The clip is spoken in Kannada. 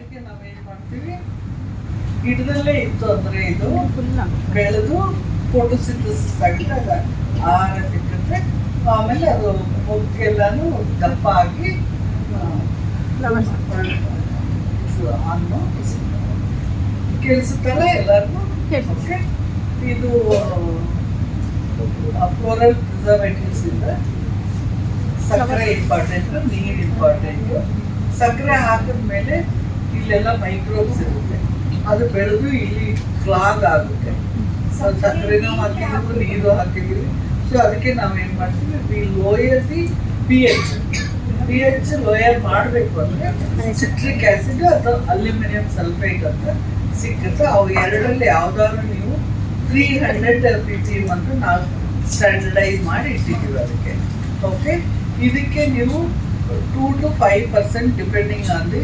ಅದಕ್ಕೆ ನಾವೇನು ಮಾಡ್ತೀವಿ, ಗಿಡದಲ್ಲೇ ಇತ್ತು ಅಂದರೆ ಇದು ಬೆಳೆದು ಫೋಟೋಸಿಂಥಸಿಸ್ ಆಗಿದ್ದಾಗ ಆಹಾರ ಸಿಕ್ಕುತ್ತೆ. ಆಮೇಲೆ ಅದು ಮೊಗ್ಗೆಲ್ಲಾನು ದಪ್ಪ ಆಗಿ ಹಣ್ಣು ಕೇಳಿಸುತ್ತಲ್ಲ ಎಲ್ಲರಿಗೂ. ಓಕೆ, ಇದು ಫ್ಲೋರಲ್ ಪ್ರಿಸರ್ವೇಟಿವ್ಸ್ ಇಂದ ಸಕ್ಕರೆ ಇಂಪಾರ್ಟೆಂಟ್, ನೀರು ಇಂಪಾರ್ಟೆಂಟ್. ಸಕ್ಕರೆ ಹಾಕಿದ್ಮೇಲೆ ಇಲ್ಲೆಲ್ಲ ಮೈಕ್ರೋಬ್ಸ್ ಇರುತ್ತೆ, ಅದು ಬೆಳೆದು ಇಲ್ಲಿ ಕ್ಲಾಗ್ ಆಗುತ್ತೆ. ಸಕ್ಕರೆನೂ ಹಾಕಿದ್ರು, ನೀರು ಹಾಕಿದ್ವಿ. ಸೊ ಅದಕ್ಕೆ ನಾವೇನು ಮಾಡ್ತೀವಿ, we lower the P H lower ಮಾಡಬೇಕು ಅಂದರೆ ಸಿಟ್ರಿಕ್ ಆ್ಯಸಿಡ್ ಅಥವಾ ಅಲ್ಯೂಮಿನಿಯಂ ಸಲ್ಫೇಟ್ ಅಂತ ಸಿಕ್ಕುತ್ತೆ. ಅವು ಎರಡರಲ್ಲಿ ಯಾವ್ದಾದ್ರು ನೀವು 300 ppm ಅಂತ ನಾವು ಸ್ಟ್ಯಾಂಡರ್ಡೈಸ್ ಮಾಡಿ ಇಟ್ಟಿದ್ದೀವಿ ಅದಕ್ಕೆ. ಓಕೆ, ಇದಕ್ಕೆ ನೀವು 2 to 5% ಡಿಪೆಂಡಿಂಗ್ ಆನ್ ದಿ